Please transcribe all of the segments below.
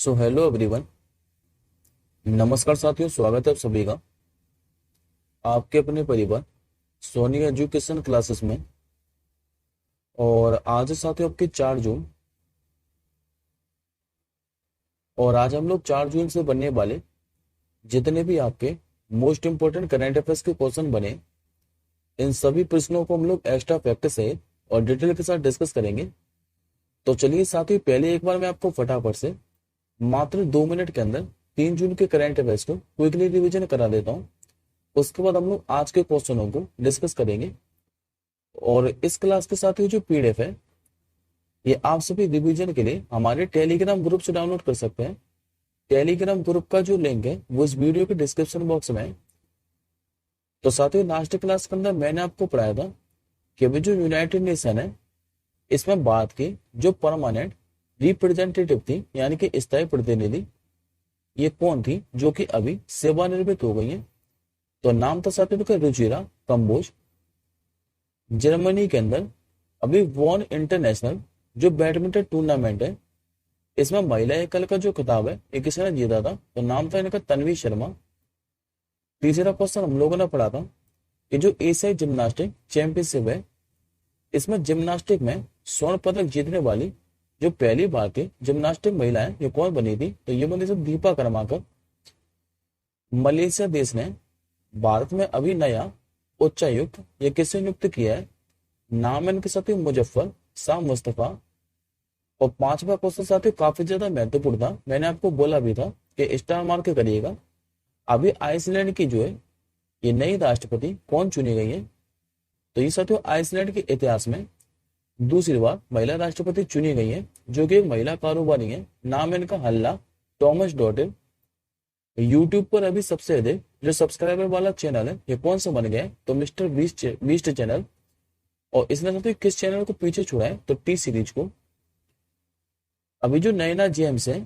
So hello everyone. नमस्कार साथियों, स्वागत है आप सभी का आपके अपने परिवार सोनी एजुकेशन क्लासेस में। और आज है साथियों आपकी 4 जून। और आज हम लोग 4 जून से बनने वाले जितने भी आपके मोस्ट इंपोर्टेंट करंट अफेयर्स के क्वेश्चन बने, इन सभी प्रश्नों को हम लोग एक्स्ट्रा प्रैक्टिस है और डिटेल के साथ डिस्कस करेंगे। तो चलिए साथियों, पहले एक बार मैं आपको फटाफट से मात्र 2 मिनट के अंदर 3 जून के करंट अफेयर्स को क्विकली रिवीजन करा देता हूँ। उसके बाद हम लोग आज के क्वेश्चनों को डिस्कस करेंगे। और इस क्लास के साथ ही जो पीडीएफ है, ये आप सभी रिवीजन के लिए हमारे टेलीग्राम ग्रुप से डाउनलोड कर सकते हैं। टेलीग्राम ग्रुप का जो लिंक है वो इस वीडियो के डिस्क्रिप्शन बॉक्स में है। तो साथियों, लास्ट क्लास के अंदर मैंने आपको पढ़ाया था कि अभी जो यूनाइटेड नेशन है, इसमें भारत की जो परमानेंट रिप्रेजेंटेटिव थी यानी कि स्थायी प्रतिनिधि, ये कौन थी जो कि अभी सेवानिवृत्त हो गई है। तो नाम था साथियों उनका रुचिरा कंबोज। जर्मनी के अंदर अभी वॉन इंटरनेशनल जो बैडमिंटन टूर्नामेंट है, इसमें महिला एकल का जो खिताब है ये किसी ने जीता था, तो नाम था इनका तन्वी शर्मा। तीसरा क्वेश्चन हम लोगों ने पढ़ा था कि जो एशियाई जिम्नास्टिक चैंपियनशिप है, इसमें जिम्नास्टिक में स्वर्ण पदक जीतने वाली जो पहली भारतीय जिम्नास्टिक महिला है ये कौन बनी थी, तो ये बनी थी दीपा कर्माकर। मलेशिया देश ने भारत में अभी नया उच्चायुक्त ये किसने नियुक्त किया है, नाम है इनके साथी मुजफ्फर शाह मुस्तफा। और पांचवा क्वेश्चन साथी काफी ज्यादा महत्वपूर्ण था, मैंने आपको बोला भी था कि स्टार मार्क करिएगा। अभी आइसलैंड की जो है ये नई राष्ट्रपति कौन चुनी गई है, तो ये साथियों आइसलैंड के इतिहास में दूसरी बार महिला राष्ट्रपति चुनी गई है, जो कि एक महिला कारोबारी है। नाम है इनका हल्ला टॉमस डॉटिल। यूट्यूब पर अभी सबसे अधिक जो सब्सक्राइबर वाला चैनल है ये कौन सा बन गया है, तो मिस्टर बीस्ट चैनल। और इसने साथियों किस चैनल को पीछे छोड़ा है, तो टी सीरीज को। अभी जो नैना जेम्स है,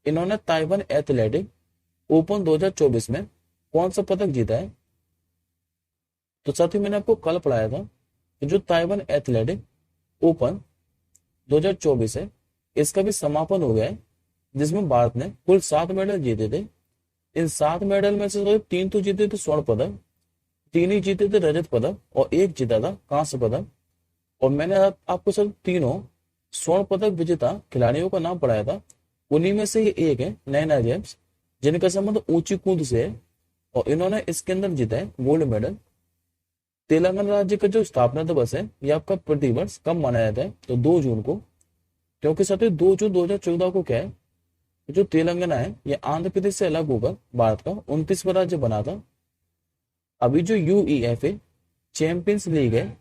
इन्होंने ताइवान एथलेटिक ओपन 2024 में कौन सा पदक जीता है, तो साथियों मैंने आपको कल पढ़ाया था कि जो ताइवान एथलेटिक ओपन 2024 है, इसका भी समापन हो गया है, जिसमें भारत ने कुल 7 मेडल जीते थे। इन 7 मेडल में से 3 तो जीते थे स्वर्ण पदक, 3 ही जीते थे रजत पदक और 1 जीता था कांस्य पदक। और मैंने आपको सर तीनों स्वर्ण पदक विजेता खिलाड़ियों का नाम पढ़ाया था। उन्हीं में से ये एक है नैना जेम्स, जिनका संबंध ऊंची कूद से है और इन्होंने इसके अंदर जीता है गोल्ड मेडल। तेलंगाना राज्य का जो स्थापना दिवस है ये आपका प्रतिवर्ष कब मनाया जाता है, तो 2 जून को। क्योंकि साथियों 2 जून 2014 को क्या है, जो तेलंगाना है ये आंध्र प्रदेश से अलग होकर भारत का 29वां राज्य बना था। अभी जो यूईएफए चैंपियंस लीग है,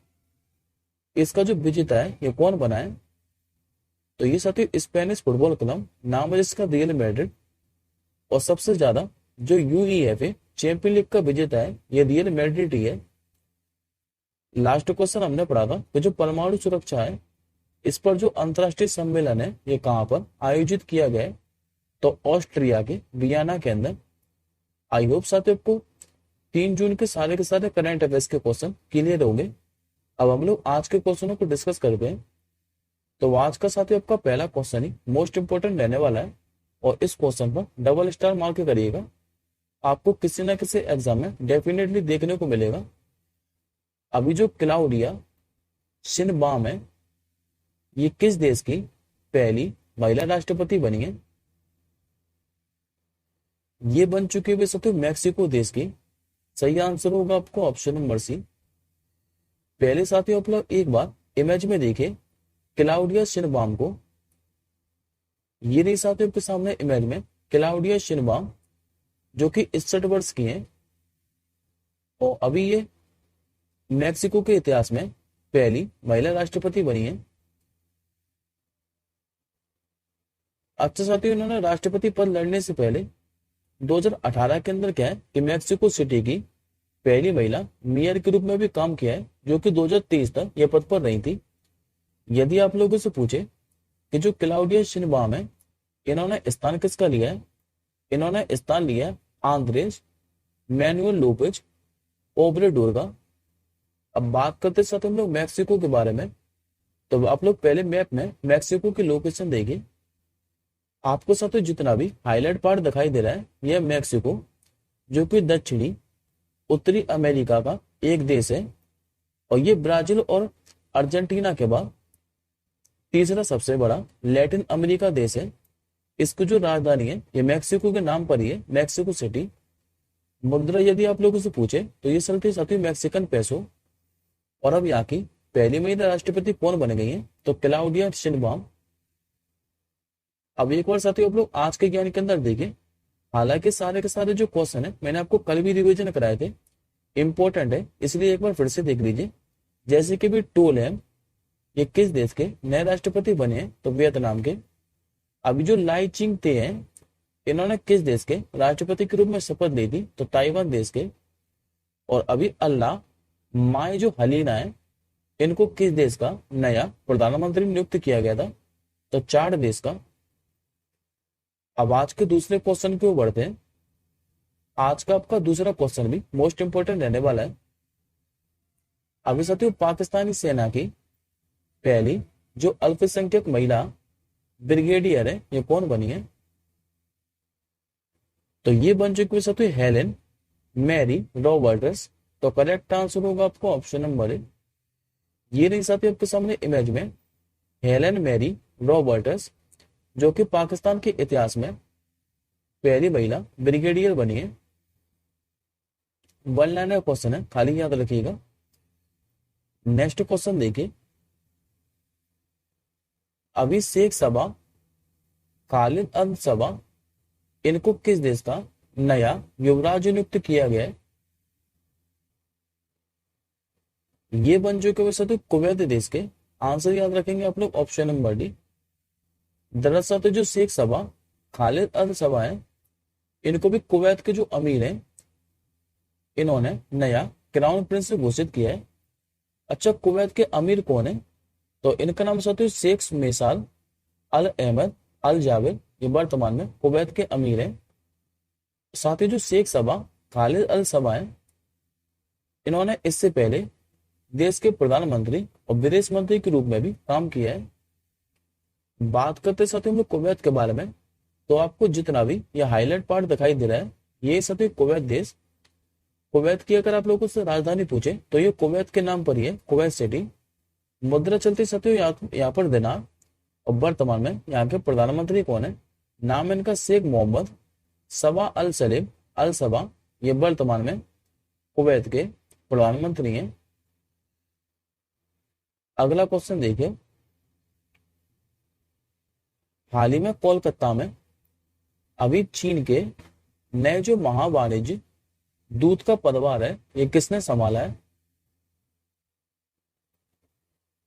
इसका जो विजेता है ये कौन बना है, तो ये साथी स्पेनिश फुटबॉल क्लब, नाम है जिसका रियल मैड्रिड। और सबसे ज्यादा जो यूईएफए चैंपियन लीग का विजेता है ये रियल मैड्रिड ही है। लास्ट क्वेश्चन हमने पढ़ा था कि जो परमाणु सुरक्षा है, इस पर जो अंतरराष्ट्रीय सम्मेलन है ये कहां पर आयोजित किया गया है, तो ऑस्ट्रिया के वियना के अंदर। आई होप साथियों आपको 3 जून के सारे करंट अफेयर्स के क्वेश्चन क्लियर होंगे। अब हम लोग आज के क्वेश्चनों को डिस्कस करते हैं। तो आज का साथियों आपका पहला क्वेश्चन ही मोस्ट इंपोर्टेंट रहने वाला है और इस क्वेश्चन पर डबल स्टार मार्क करिएगा, आपको किसी ना किसी एग्जाम में डेफिनेटली देखने को मिलेगा। अभी जो क्लाउडिया शिनबाम है, ये किस देश की पहली महिला राष्ट्रपति बनी है, ये बन चुके हुए साथियों मैक्सिको देश की। सही आंसर होगा आपको ऑप्शन नंबर सी। पहले साथियों आप लोग एक बार इमेज में देखें क्लाउडिया शिनबाम को। ये नहीं साथियों आपके सामने इमेज में क्लाउडिया शिनबाम, जो कि 61 वर्ष की हैं और अभी ये मैक्सिको के इतिहास में पहली महिला राष्ट्रपति बनी है। अच्छा साथियों, इन्होंने राष्ट्रपति पद लड़ने से पहले 2018 के अंदर क्या है कि मैक्सिको सिटी की पहली महिला मेयर के रूप में भी काम किया है, जो कि 2023 तक यह पद पर रही थी। यदि आप लोगों से पूछे कि जो क्लाउडिया शिनबाम है, इन्होंने स्थान किसका लिया है, इन्होंने स्थान लिया है आंद्रेस मैनुअल लोपेज ओब्रेडोर का। अब बात करते साथ हम लोग मैक्सिको के बारे में, तो आप लोग पहले मैप में मैक्सिको की लोकेशन देखिए। आपको साथियों जितना भी हाईलाइट पार्ट दिखाई दे रहा है यह मैक्सिको, जो कि दक्षिणी उत्तरी अमेरिका का एक देश है, और ये ब्राजील और अर्जेंटीना के बाद तीसरा सबसे बड़ा लैटिन अमेरिका देश है। इसकी जो राजधानी है ये मैक्सिको के नाम पर ही है, मैक्सिको सिटी। मुद्रा यदि आप लोगों से पूछे तो ये चलती है साथियों मैक्सिकन पेसो। और अब यहाँ की पहली महिला राष्ट्रपति कौन बन गई है, तो क्लाउडिया शिनबाम। अब एक बार साथियों आप लोग आज के ज्ञान के अंदर देखिए, हालांकि सारे के सारे जो क्वेश्चन है मैंने आपको कल भी रिवीजन कराए थे, इंपॉर्टेंट है, इसलिए एक बार फिर से देख लीजिए। जैसे कि भी टू लैम, ये किस देश के नए राष्ट्रपति बने हैं, तो वियतनाम के। अभी जो लाई चिंग ते हैं, इन्होंने किस देश के राष्ट्रपति के रूप में शपथ ली थी, तो ताइवान देश के। और अभी अल्लाह माए जो हलीना है, इनको किस देश का नया प्रधानमंत्री नियुक्त किया गया था, तो चार देश का। अब आज के दूसरे क्वेश्चन की ओर बढ़ते हैं। आज का आपका दूसरा क्वेश्चन भी मोस्ट इंपोर्टेंट रहने वाला है। अभी साथियों पाकिस्तानी सेना की पहली जो अल्पसंख्यक महिला ब्रिगेडियर है, ये कौन बनी है, तो ये बन चुकी है साथियों हेलेन मैरी रॉबर्ट्स। तो करेक्ट आंसर होगा आपको ऑप्शन नंबर ए। ये नहीं साथियों आपके सामने इमेज में हेलेन मैरी रॉबर्ट्स, जो कि पाकिस्तान के इतिहास में पहली महिला ब्रिगेडियर बनी है। वन लाइनर क्वेश्चन है, खाली याद रखिएगा। नेक्स्ट क्वेश्चन देखिए। अभी शेख सबा खालिद अल सबा, इनको किस देश का नया युवराज नियुक्त किया गया है, ये बन चुके हुए साथियों कुवैत देश के। आंसर याद रखेंगे आप लोग ऑप्शन नंबर डी। दरअसल तो जो शेख सबा खालिद अल सबा है, इनको भी कुवैत के जो अमीर हैं, इन्होंने नया क्राउन प्रिंस घोषित किया है। अच्छा, कुवैत के अमीर कौन है, तो इनका नाम साथियों शेख मिसाल अल अहमद अल जावेद, ये वर्तमान में कुवैत के अमीर हैं। साथ ही जो शेख सबा खालिद अल सबा है, इन्होंने इससे पहले देश के प्रधानमंत्री और विदेश मंत्री के रूप में भी काम किया है। बात करते साथियों हम लोग कुवैत के बारे में, तो आपको जितना भी यह हाईलाइट पार्ट दिखाई दे रहा है, ये साथियों कुवैत देश। कुवैत की अगर आप लोगों से राजधानी पूछे तो ये कुवैत के नाम पर ही है, कुवैत सिटी। मुद्रा चलती साथियों यहाँ पर दिनार। और वर्तमान में यहाँ के प्रधानमंत्री कौन है, नाम इनका शेख मोहम्मद सबा अल सलीम अल सबा, ये वर्तमान में कुवैत के प्रधानमंत्री हैं। अगला क्वेश्चन देखिए। हाल ही में कोलकाता में अभी चीन के नए जो महावाणिज्य दूत का पदभार है, ये किसने संभाला है,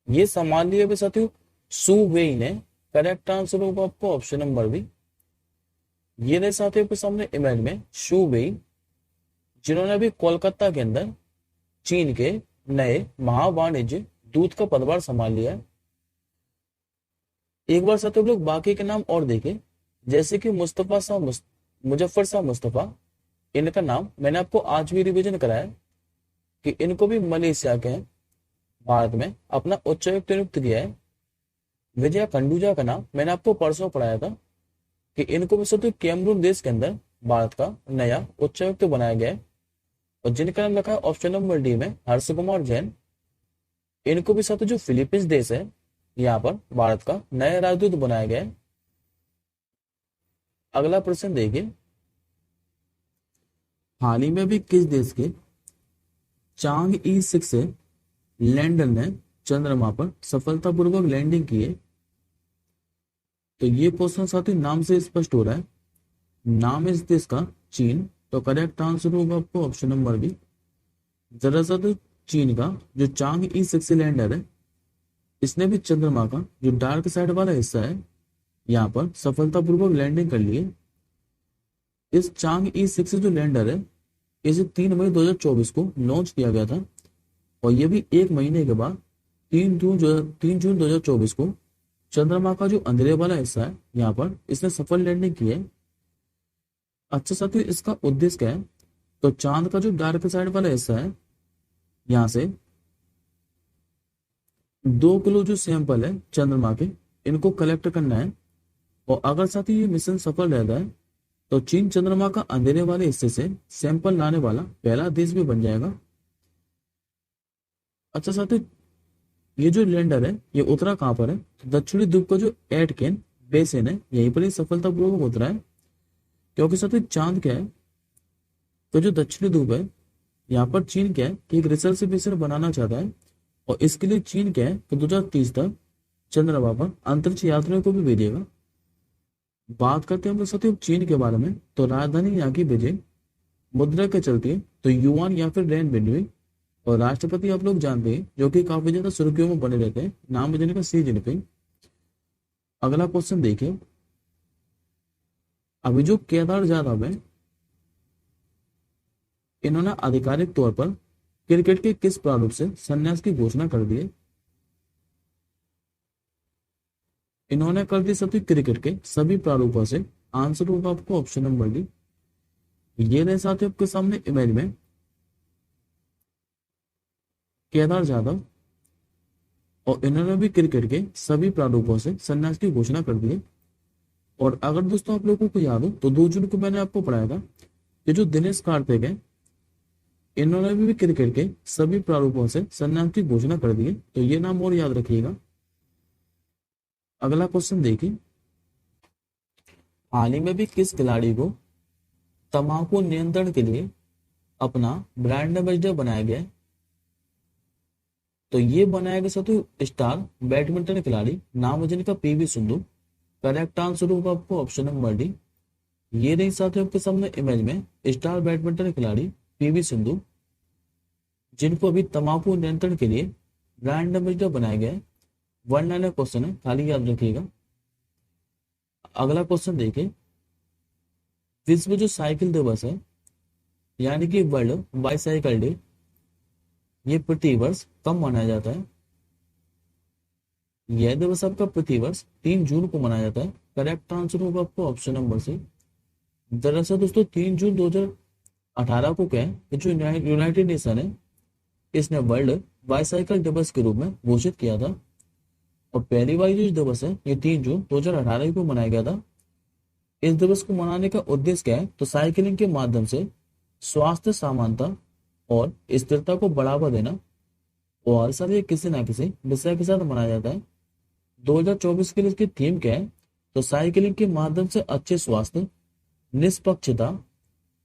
ये संभाल लिया भी साथियों सू वेई ने। करेक्ट आंसर होगा आपको ऑप्शन नंबर बी। ये रहे साथियों के सामने इमेज में शू वेई, जिन्होंने अभी कोलकाता के अंदर चीन के नए महावाणिज्य दूत का पदभार संभाल लिया है। एक बार साथियों लोग बाकी के नाम और देखें, जैसे कि मुस्तफा शाह मुजफ्फर शाह मुस्तफा, इनका नाम मैंने आपको आज भी रिवीजन कराया कि इनको भी मलेशिया के भारत में अपना उच्चायुक्त नियुक्त किया है। विजया खंडूजा का नाम मैंने आपको परसों पढ़ाया था कि इनको भी साथियों कैमरून देश के अंदर भारत का नया उच्चायुक्त बनाया गया है। और जिनका नाम लिखा है ऑप्शन नंबर डी में हर्ष कुमार जैन, इनको भी साथियों जो फिलीपींस देश है, यहाँ पर भारत का नया राजदूत बनाया गया है। अगला प्रश्न देखिए। हाल ही में भी किस देश के चांग ई 6 लैंडर ने चंद्रमा पर सफलतापूर्वक लैंडिंग की है, तो ये क्वेश्चन साथियों नाम से स्पष्ट हो रहा है। नाम इस देश का चीन, तो करेक्ट आंसर होगा आपको ऑप्शन नंबर बी। दरअसल तो चीन का जो चांग ई 6 लैंडर है, इसने भी चंद्रमा का जो डार्क साइड वाला हिस्सा है, यहाँ पर सफलतापूर्वक लैंडिंग कर ली है। इस चांग ई 6 जो लैंडर है, इसे 3 मई 2024 को लॉन्च किया गया था, और ये भी एक महीने के बाद 3 जून 2024 को चंद्रमा का जो अंधेरे वाला हिस्सा है, यहाँ पर इसने सफल लैंडिंग की है। अच्छा साथियों, इसका उद्देश्य क्या है, तो चांद का जो डार्क साइड वाला हिस्सा है, यहाँ से 2 किलो जो सैंपल है चंद्रमा के, इनको कलेक्ट करना है और अगर साथी ये मिशन सफल रहता है तो चीन चंद्रमा का अंधेरे वाले हिस्से से सैंपल लाने वाला पहला देश भी बन जाएगा। अच्छा साथी, ये जो लैंडर है ये उतरा कहाँ पर है? तो दक्षिणी ध्रुव का जो एटकेन बेसिन है यहीं पर ही सफलतापूर्वक उतरा है। क्योंकि साथी चांद क्या है, तो जो दक्षिणी ध्रुव है यहाँ पर चीन क्या है कि एक रिसर्च मिशन बनाना चाहता है। और इसके लिए चीन क्या है कि 2030 तक चंद्रमा पर अंतरिक्ष यात्रियों को भी भेजेगा। बात करते हैं हम लोग साथियों अब चीन के बारे में, तो राजधानी यहाँ की बीजिंग, मुद्रा के चलते तो युआन या फिर रेन बिंदुई, और राष्ट्रपति आप लोग जानते हैं जो कि काफी ज्यादा सुर्खियों में बने रहते हैं, नाम है जिनका सी जिनपिंग। अगला क्वेश्चन देखिए, अभी जो केदार जाधव है इन्होंने आधिकारिक तौर पर क्रिकेट के किस प्रारूप से संन्यास की घोषणा कर दी है? इन्होंने कर दी सभी क्रिकेट के सभी प्रारूपों से। आंसर होगा आपको ऑप्शन नंबर डी। ये रहे साथियों आपके सामने इमेज में केदार जाधव, और इन्होंने भी क्रिकेट के सभी प्रारूपों से संन्यास की घोषणा कर दी है। और अगर दोस्तों आप लोगों को याद हो तो 2 जून को मैंने आपको पढ़ाया था कि जो दिनेश कार्तिक है इन्होंने भी क्रिकेट के सभी प्रारूपों से संन्यास की घोषणा कर दी है, तो ये नाम और याद रखिएगा। अगला क्वेश्चन देखिए, हाल ही में भी किस खिलाड़ी को तंबाकू नियंत्रण के लिए अपना ब्रांड एम्बेसडर बनाया गया है? तो ये बनाया गया साथियों स्टार बैडमिंटन खिलाड़ी, नाम है जिनका पीवी सिंधु। करेक्ट आंसर होगा आपको ऑप्शन नंबर डी। ये रही साथियों आपके सामने इमेज में स्टार बैडमिंटन खिलाड़ी पीवी सिंधु, जिनको अभी तंबाकू नियंत्रण के लिए ब्रांड एम्बेसडर बनाया गया है। वन लाइनर क्वेश्चन है, खाली याद रखिएगा। अगला क्वेश्चन देखिए, विश्व जो साइकिल दिवस है यानी कि वर्ल्ड बाईसाइकिल डे, ये प्रति वर्ष कब मनाया जाता है? यह दिवस आपका प्रति वर्ष 3 जून को मनाया जाता है। करेक्ट आंसर होगा आपको ऑप्शन नंबर सी। दरअसल दोस्तों 3 जून 2018 को क्या है कि जो यूनाइटेड नेशन है इसने वर्ल्ड बाईसाइकिल दिवस के रूप में घोषित किया था। और पहली बार जो दिवस है ये 3 जून 2018 को मनाया गया था। इस दिवस को मनाने का उद्देश्य क्या है, तो साइकिलिंग के माध्यम से स्वास्थ्य समानता और स्थिरता को बढ़ावा देना, और सर ये किसी ना किसी विषय के साथ मनाया जाता है। 2024 के लिए इसकी थीम क्या है, तो साइकिलिंग के माध्यम से अच्छे स्वास्थ्य, निष्पक्षता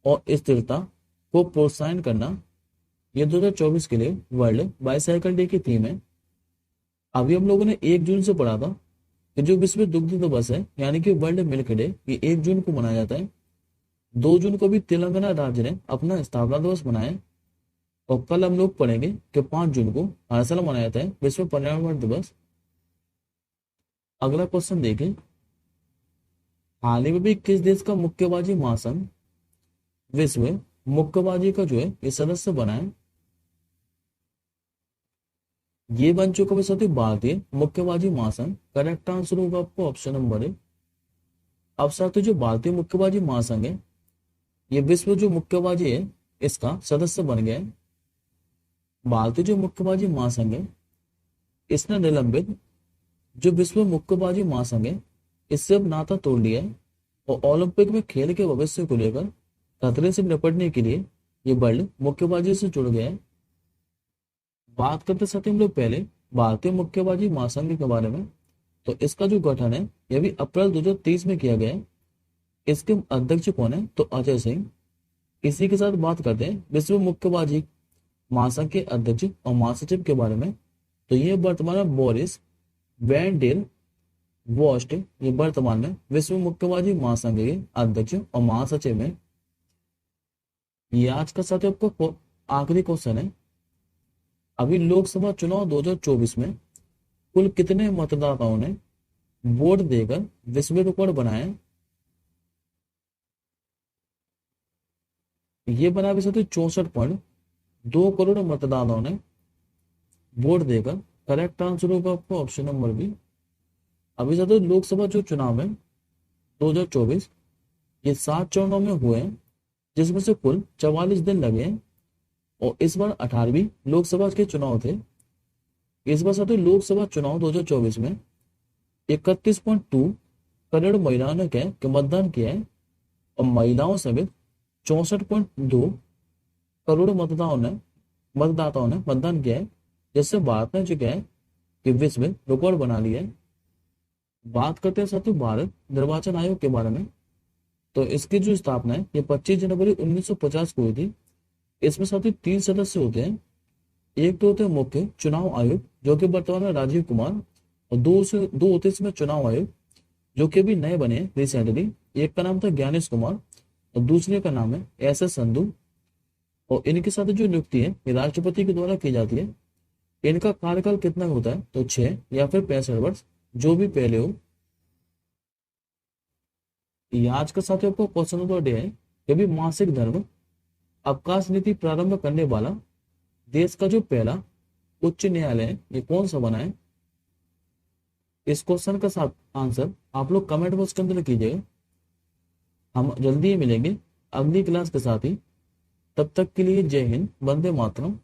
और स्थिरता को प्रोत्साहन करना, ये 2024 के लिए वर्ल्ड बाईसाइकिल डे की थीम है। अभी हम लोगों ने 1 जून से पढ़ा था कि जो विश्व दुग्ध दिवस है यानी कि वर्ल्ड मिल्क डे, ये 1 जून को मनाया जाता है। 2 जून को भी तेलंगाना राज्य ने अपना स्थापना दिवस मनाया। और कल हम लोग पढ़ेंगे कि 5 जून को हर साल मनाया जाता है विश्व पर्यावरण दिवस। अगला क्वेश्चन देखें, हाल ही में भी किस देश का मुक्केबाजी महासंघ विश्व मुक्केबाजी का जो है ये सदस्य बना है? ये बन चुका है साथियों भारतीय मुक्केबाजी महासंघ। करेक्ट आंसर होगा आपको ऑप्शन नंबर ए। अब साथियों जो भारतीय मुक्केबाजी महासंघ है ये विश्व जो मुक्केबाजी है इसका सदस्य बन गया है। भारतीय जो मुक्केबाजी महासंघ है इसने निलंबित जो विश्व मुक्केबाजी महासंघ है इससे अब नाता तोड़ लिया है, और ओलंपिक में खेल के भविष्य को लेकर खतरे से निपटने के लिए ये वर्ल्ड मुक्केबाजी से जुड़ गया है। बात करते साथ हम लोग पहले भारतीय मुक्केबाजी महासंघ के बारे में, तो इसका जो गठन है यह भी अप्रैल 2023 में किया गया है। इसके अध्यक्ष कौन है, तो अजय सिंह। इसी के साथ बात करते हैं विश्व मुक्केबाजी महासंघ के अध्यक्ष और महासचिव के बारे में, तो ये वर्तमान में बोरिस वैन डेर वॉस्ट, ये वर्तमान में विश्व मुक्केबाजी महासंघ के अध्यक्ष और महासचिव में। ये आज का साथ आपका आखिरी क्वेश्चन है, अभी लोकसभा चुनाव 2024 में कुल कितने मतदाताओं ने वोट देकर विश्व रिकॉर्ड बनाया? ये बना भी साथियों 64.2 करोड़ मतदाताओं ने वोट देकर। करेक्ट आंसर होगा आपको ऑप्शन नंबर बी। अभी साथियों लोकसभा जो चुनाव है 2024 ये 7 चरणों में हुए हैं, जिसमें से कुल 44 दिन लगे हैं। और इस बार 18वीं लोकसभा के चुनाव थे। इस बार साथियों लोकसभा चुनाव 2024 में 31.2 करोड़ महिलाओं ने क्या है कि मतदान किया है, और महिलाओं समेत 64.2 करोड़ मतदाताओं ने मतदान किया है, जिससे भारत ने जो क्या है कि विश्व में रिकॉर्ड बना लिया है। बात करते हैं साथियों भारत निर्वाचन आयोग के बारे में। तो इसकी जो स्थापना है ये 25 जनवरी 1950 को हुई थी। इसमें साथियों 3 सदस्य होते हैं। एक तो होते हैं मुख्य चुनाव आयोग, जो कि वर्तमान में राजीव कुमार, और दो होते हैं इसमें चुनाव आयोग, जो कि अभी नए बने हैं रिसेंटली। एक का नाम था ज्ञानेश कुमार, और दूसरे का नाम है SS संधू। और इनके साथ जो नियुक्ति है ये राष्ट्रपति के द्वारा की जाती है। इनका कार्यकाल कितना होता है, तो 6 या फिर 65 वर्ष, जो भी पहले हो। ये आज का साथियों आपको क्वेश्चन नंबर डे है कि भी मासिक धर्म अवकाश नीति प्रारंभ करने वाला देश का जो पहला उच्च न्यायालय है ये कौन सा बना है। इस क्वेश्चन का साथ आंसर आप लोग कमेंट बॉक्स के अंदर कीजिएगा। हम जल्दी ही मिलेंगे अगली क्लास के साथ ही। तब तक के लिए जय हिंद, वंदे मातरम।